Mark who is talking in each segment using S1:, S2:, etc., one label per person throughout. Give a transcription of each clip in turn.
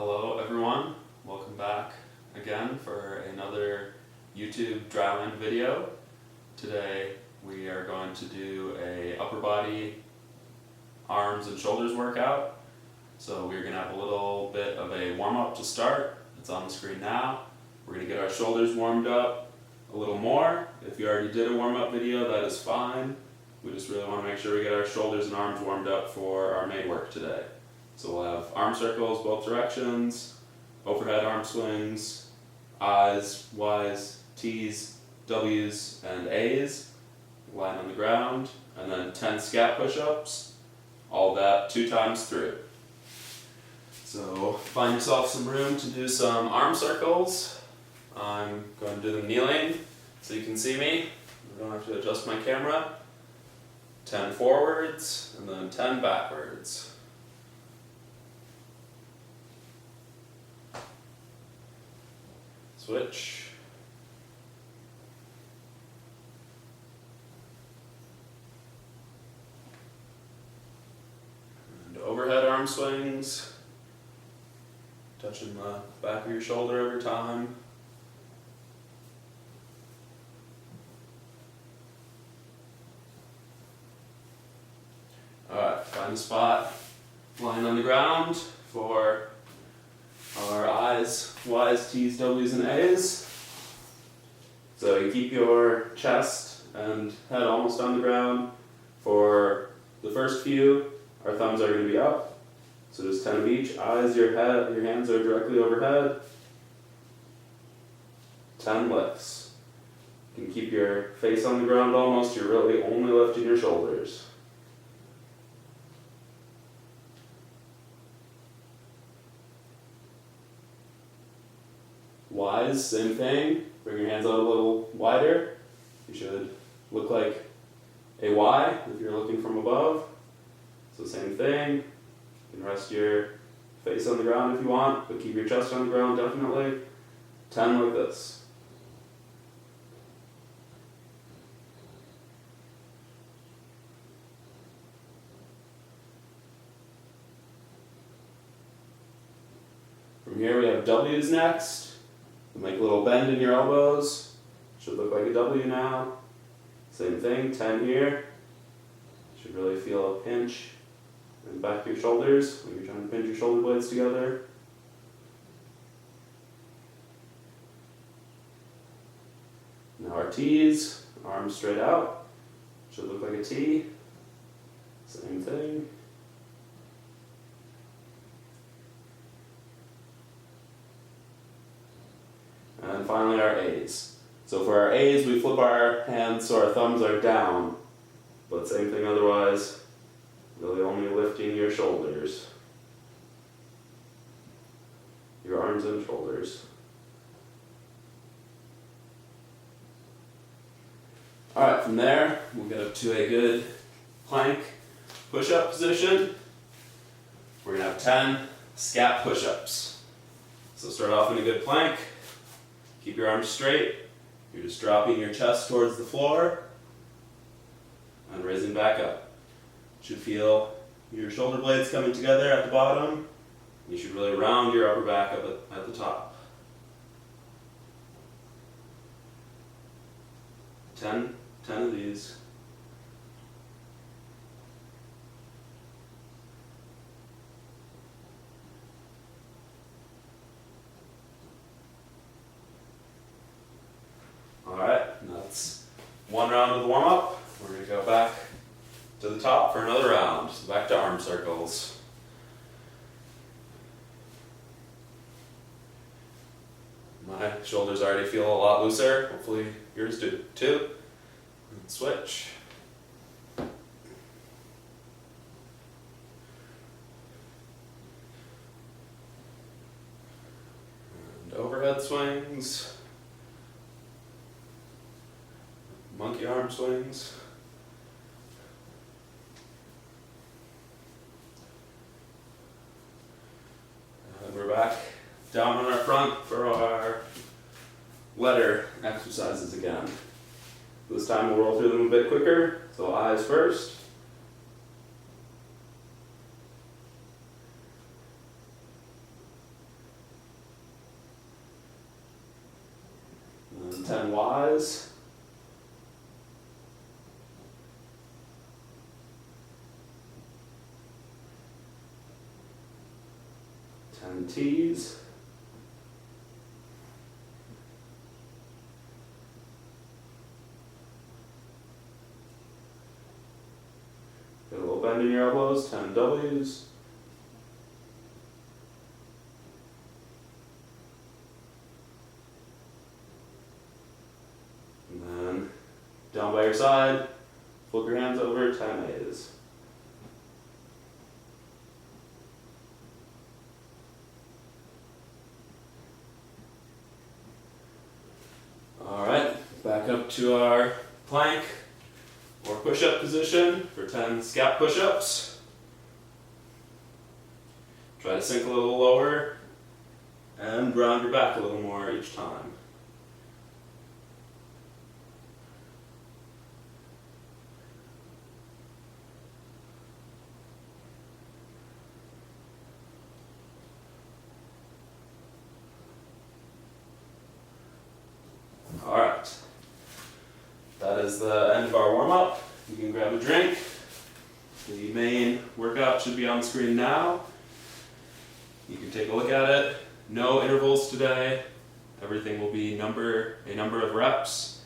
S1: Hello everyone, welcome back again for another YouTube Dryland video. Today we are going to do a upper body arms and shoulders workout. So we're going to have a little bit of a warm-up to start. It's on the screen now. We're going to get our shoulders warmed up a little more. If you already did a warm-up video, that is fine. We just really want to make sure we get our shoulders and arms warmed up for our main work today. So we'll have arm circles both directions, overhead arm swings, I's, Y's, T's, W's, and A's, lying on the ground, and then 10 scat push-ups, all that 2 times through. So find yourself some room to do some arm circles. I'm going to do them kneeling so you can see me. I don't have to adjust my camera. 10 forwards, and then 10 backwards. Switch. And overhead arm swings, touching the back of your shoulder every time. Alright, find a spot lying on the ground for our I's, Y's, T's, W's, and A's. So you keep your chest and head almost on the ground. For the first few, our thumbs are going to be up. So just 10 of each. Eyes, your hands are directly overhead. 10 lifts. You can keep your face on the ground almost. You're really only lifting your shoulders. Y's, same thing. Bring your hands out a little wider. You should look like a Y if you're looking from above. So same thing. You can rest your face on the ground if you want, but keep your chest on the ground definitely. 10 like this. From here we have W's next. Make a little bend in your elbows. Should look like a W now. Same thing, 10 here. Should really feel a pinch in the back of your shoulders when you're trying to pinch your shoulder blades together. Now our T's, arms straight out. Should look like a T. Same thing. And finally our A's. So for our A's, we flip our hands so our thumbs are down. But same thing otherwise, really only lifting your shoulders. Your arms and shoulders. Alright, from there, we'll get up to a good plank push-up position. We're going to have 10 scat push-ups. So start off in a good plank. Keep your arms straight. You're just dropping your chest towards the floor and raising back up. You should feel your shoulder blades coming together at the bottom. You should really round your upper back up at the top. 10 of these. Alright, that's one round of the warm-up. We're going to go back to the top for another round. So back to arm circles. My shoulders already feel a lot looser. Hopefully yours do too. And switch. And overhead swings. Monkey arm swings. And we're back down on our front for our letter exercises again. This time we'll roll through them a bit quicker. So eyes first. some 10 Ys. 10 Ts. Get a little bend in your elbows, 10 Ws. And then down by your side, flip your hands over, 10 As. Alright, back up to our plank or push-up position for 10 scap push-ups. Try to sink a little lower and ground your back a little more each time. Alright, that is the end of our warm-up. You can grab a drink. The main workout should be on the screen now. You can take a look at it. No intervals today. Everything will be a number of reps.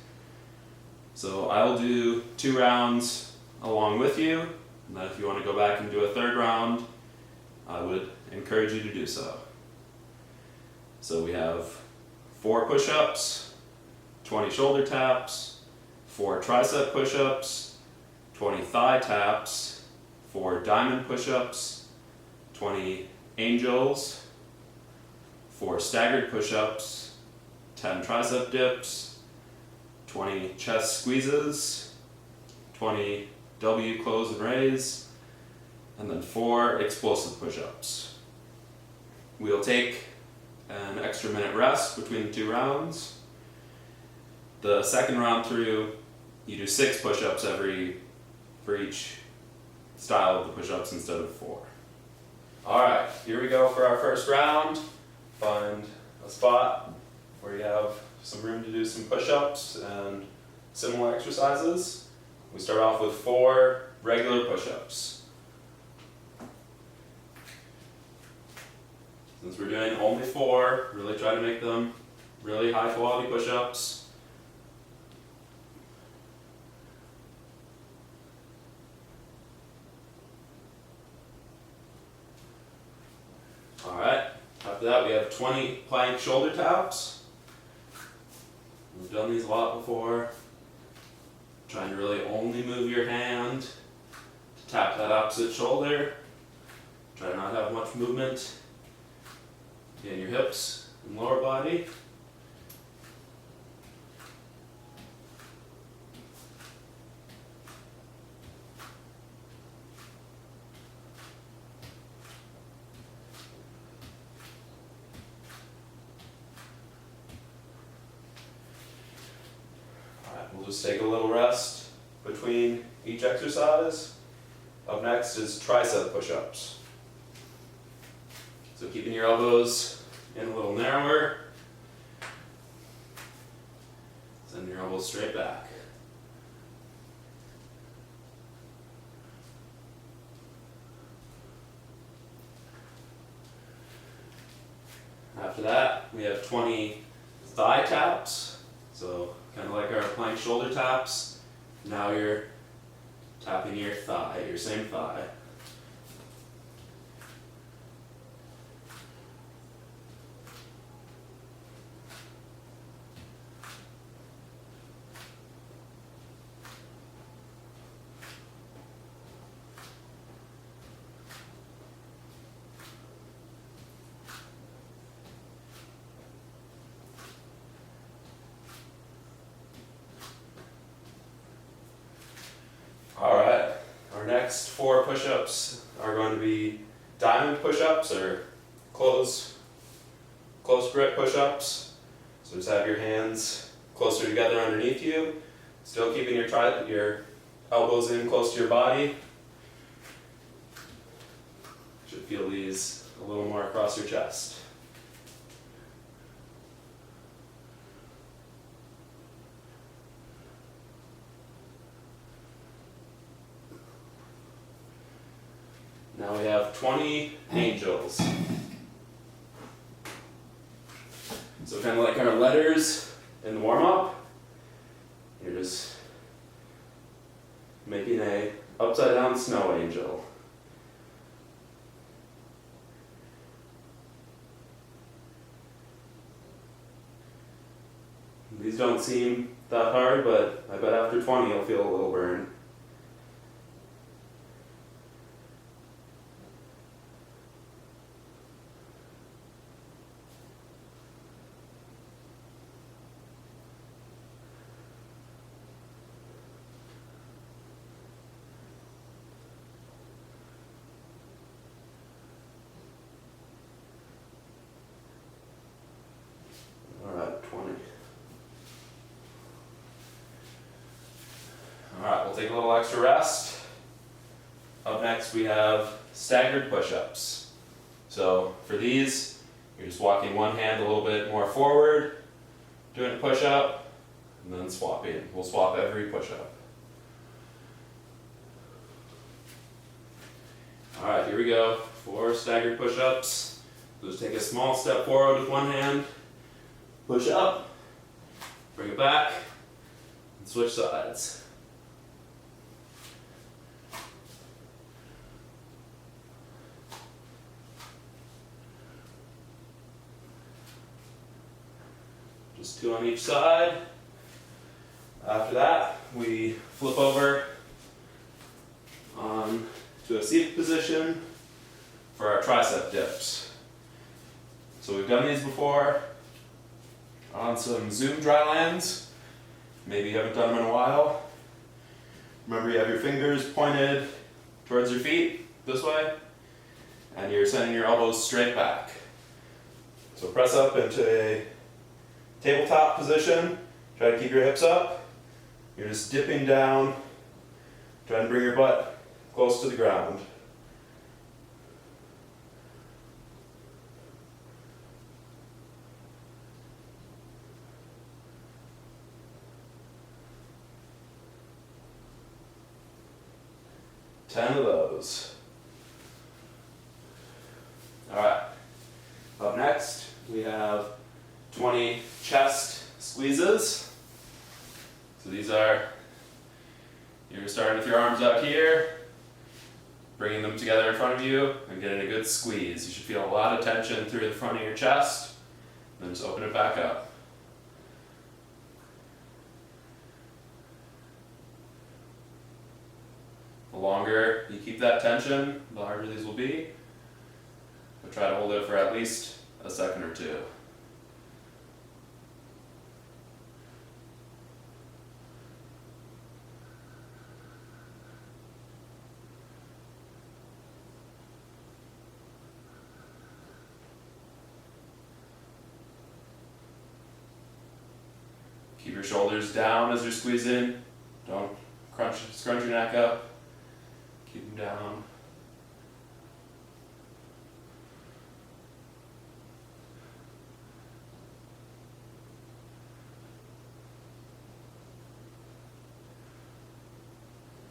S1: So I'll do 2 rounds along with you. And then if you want to go back and do a 3rd round, I would encourage you to do so. So we have 4 push-ups, 20 shoulder taps, 4 tricep push-ups, 20 thigh taps, 4 diamond push-ups, 20 angels, 4 staggered push-ups, 10 tricep dips, 20 chest squeezes, 20 W close and raise, and then 4 explosive push-ups. We'll take an extra minute rest between the 2 rounds. The 2nd round through, you do 6 push-ups for each style of the push-ups instead of 4. Alright, here we go for our first round. Find a spot where you have some room to do some push-ups and similar exercises. We start off with 4 regular push-ups. Since we're doing only 4, really try to make them really high quality push-ups. Alright, after that we have 20 plank shoulder taps. We've done these a lot before. Trying to really only move your hand to tap that opposite shoulder. Try to not have much movement in your hips and lower body. We'll just take a little rest between each exercise. Up next is tricep push-ups. So keeping your elbows in a little narrower. Send your elbows straight back. After that, we have 20 thigh taps. So kind of like our plank shoulder taps. Now you're tapping your thigh, your same thigh. Alright, our next 4 push-ups are going to be diamond push-ups or close grip push-ups. So just have your hands closer together underneath you, still keeping your elbows in close to your body. Should feel these a little more across your chest. have 20 angels. So kind of like our letters in the warm-up, you're just making a upside down snow angel. These don't seem that hard, but I bet after 20 you'll feel a little burn. Alright, 20. Alright, we'll take a little extra rest. Up next we have staggered push-ups. So for these, you're just walking one hand a little bit more forward, doing a push-up, and then swapping. We'll swap every push-up. Alright, here we go. 4 staggered push-ups. So just take a small step forward with one hand, push up, bring it back, and switch sides. Just 2 on each side. After that, we flip over on to a seated position for our tricep dips. So we've done these before on some Zoom Drylands. Maybe you haven't done them in a while. Remember, you have your fingers pointed towards your feet this way, and you're sending your elbows straight back. So press up into a tabletop position. Try to keep your hips up. You're just dipping down, trying to bring your butt close to the ground. Ten of those. Alright. Up next, we have 20 chest squeezes. So these are, you're starting with your arms out here, bringing them together in front of you, and getting a good squeeze. You should feel a lot of tension through the front of your chest, then just open it back up. The longer you keep that tension, the harder these will be. But try to hold it for at least a second or two. Keep your shoulders down as you're squeezing. Don't scrunch your neck up. Keep them down.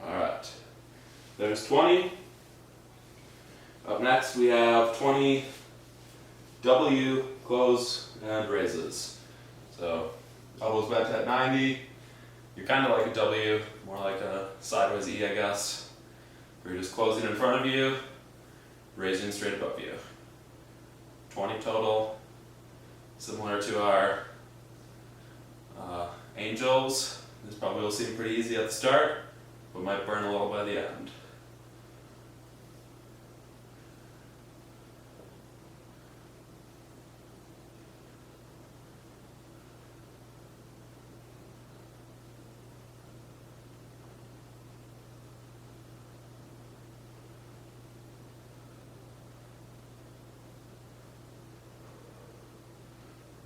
S1: Alright. There's 20. Up next we have 20 W close and raises. So elbows bent at 90. You're kind of like a W, more like a sideways E, I guess. Where you're just closing in front of you, raising straight above you. 20 total. Similar to our angels. This probably will seem pretty easy at the start, but might burn a little by the end.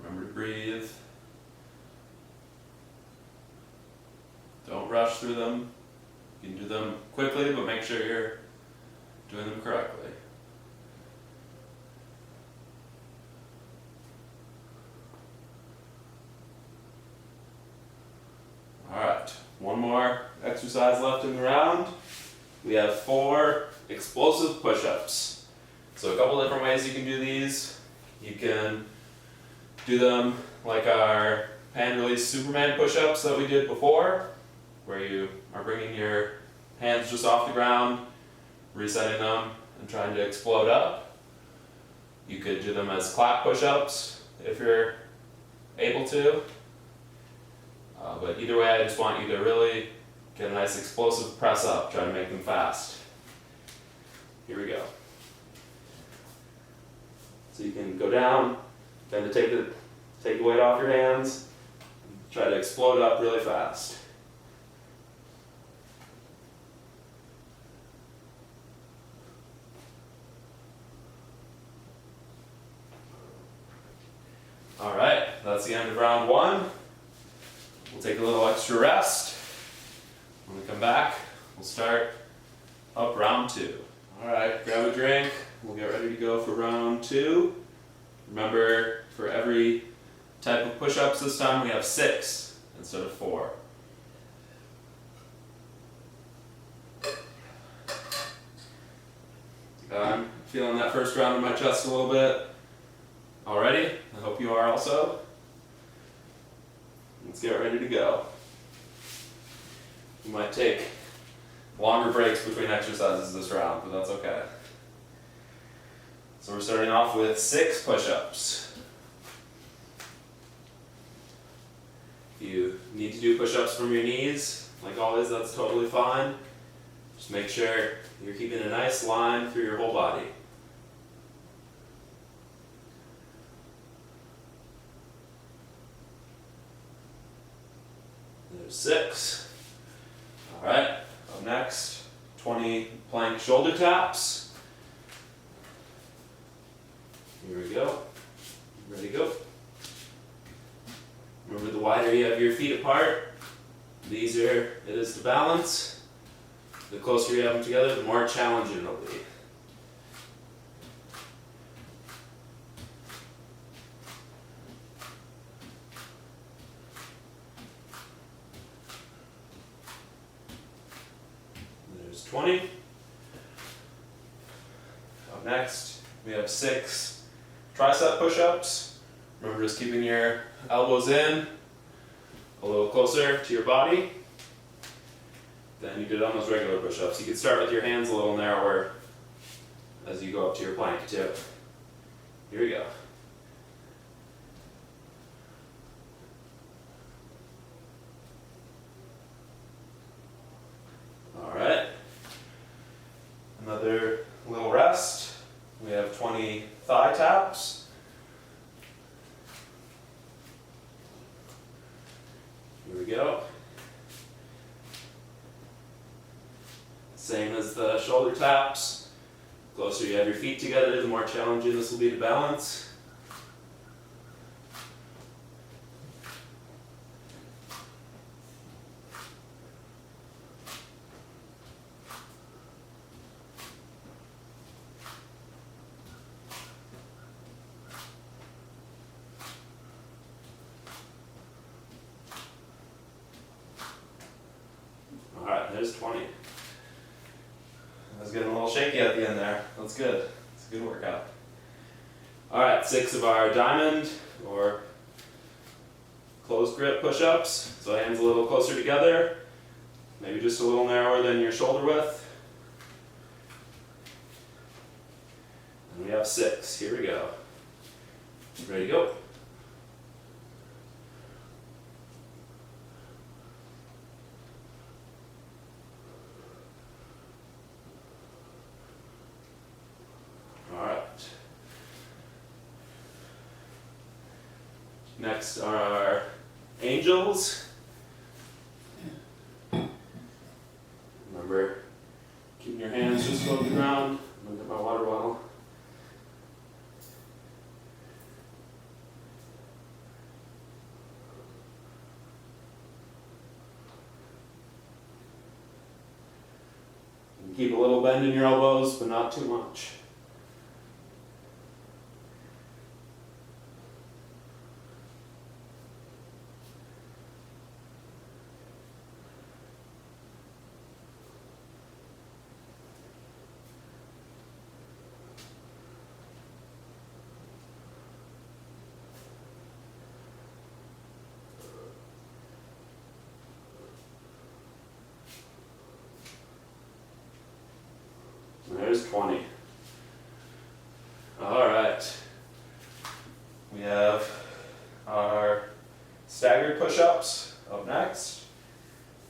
S1: Remember to breathe. Don't rush through them. You can do them quickly, but make sure you're doing them correctly. Alright, one more exercise left in the round. We have 4 explosive push-ups. So a couple different ways you can do these. You can do them like our hand release Superman push-ups that we did before, where you are bringing your hands just off the ground, resetting them, and trying to explode up. You could do them as clap push-ups if you're able to. But either way, I just want you to really get a nice explosive press up, try to make them fast. Here we go. So you can go down, then to take the weight off your hands, try to explode up really fast. All right, that's the end of round one. We'll take a little extra rest. When we come back, we'll start up round two. All right, grab a drink. We'll get ready to go for round two. Remember, for every type of push-ups this time, we have 6 instead of 4. I'm feeling that first round in my chest a little bit already. I hope you are also. Let's get ready to go. We might take longer breaks between exercises this round, but that's okay. So we're starting off with 6 push-ups. If you need to do push-ups from your knees, like always, that's totally fine. Just make sure you're keeping a nice line through your whole body. There's 6. All right, up next, 20 plank shoulder taps. Here we go. Ready to go. Remember, the wider you have your feet apart, the easier it is to balance. The closer you have them together, the more challenging it'll be. There's 20. Up next, we have 6 tricep push-ups. Remember, just keeping your elbows in a little closer to your body than you did on those regular push-ups. You can start with your hands a little narrower as you go up to your plank too. Here we go. All right. Another little rest. We have 20 thigh taps. Here we go. Same as the shoulder taps. The closer you have your feet together, the more challenging this will be to balance. There's 20. I was getting a little shaky at the end there. That's good. It's a good workout. Alright, 6 of our diamond or closed grip push-ups. So hands a little closer together, maybe just a little narrower than your shoulder width. And we have 6. Here we go. Ready to go. Next are our angels. Remember, keeping your hands just above the ground. I'm going to get my water bottle. You can keep a little bend in your elbows, but not too much. shoulders, 20. Alright. We have our staggered push-ups up next.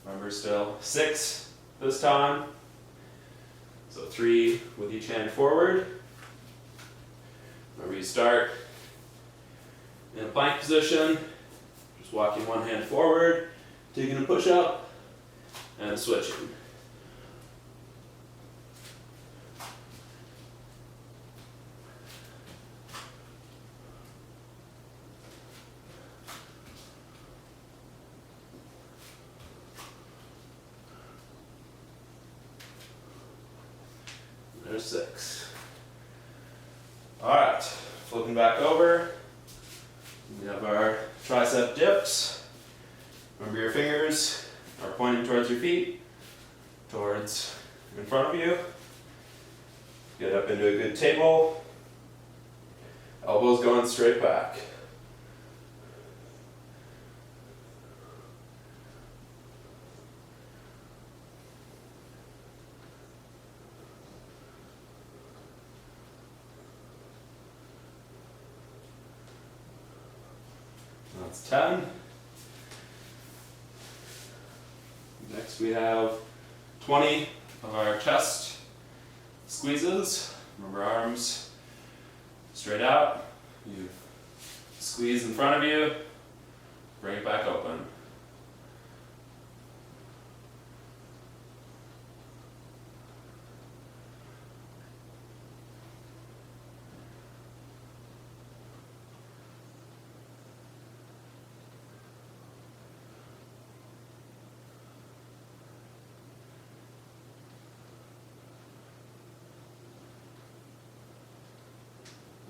S1: Remember, still 6 this time. So 3 with each hand forward. Remember, you start in a plank position, just walking one hand forward, taking a push-up, and switching. There's 6. Alright, flipping back over. We have our tricep dips. Remember, your fingers are pointing towards your feet, towards in front of you. Get up into a good table. Elbows going straight back. That's 10. Next we have 20 of our chest squeezes. Remember, arms straight out. You squeeze in front of you, bring it back open.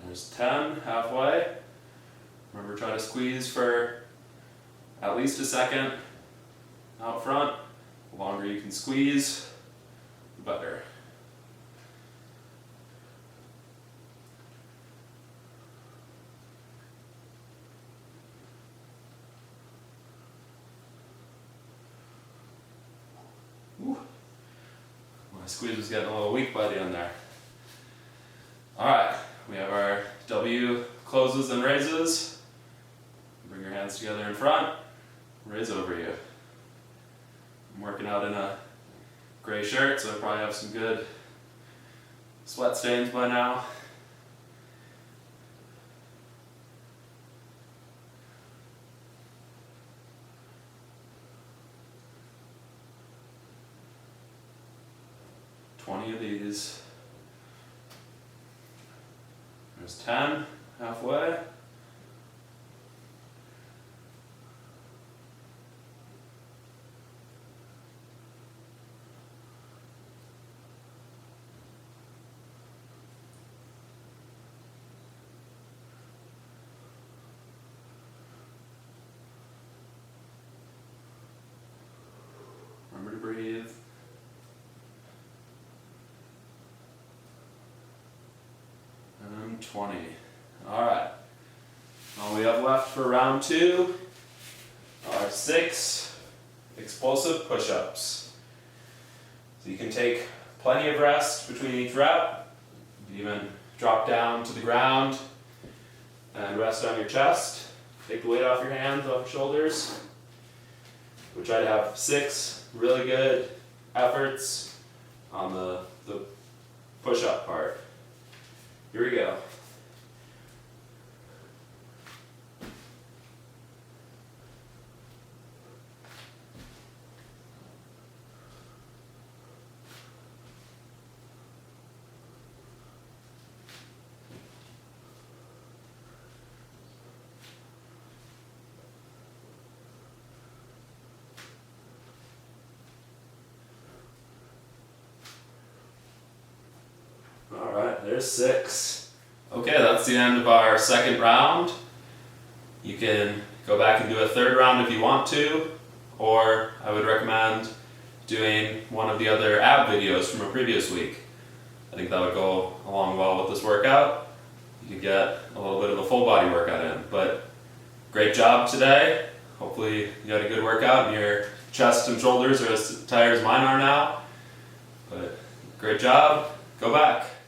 S1: There's 10, halfway. Remember, try to squeeze for at least a second out front. The longer you can squeeze, the better. Ooh. My squeeze was getting a little weak by the end there. Alright. We have our W closes and raises. Bring your hands together in front, raise over you. I'm working out in a gray shirt, so I probably have some good sweat stains by now. Twenty of these. There's 10, halfway. Remember to breathe. And 20. Alright. All we have left for round 2 are 6 explosive push-ups. So you can take plenty of rest between each rep. You can even drop down to the ground and rest on your chest. Take the weight off your hands, off your shoulders. We'll try to have 6 really good efforts on the push-up part. Here we go. Alright, there's 6. Okay, that's the end of our second round. You can go back and do a third round if you want to, or I would recommend doing one of the other ab videos from a previous week. I think that would go along well with this workout. You could get a little bit of a full body workout in. But great job today. Hopefully you had a good workout and your chest and shoulders are as tired as mine are now. But great job. Go back!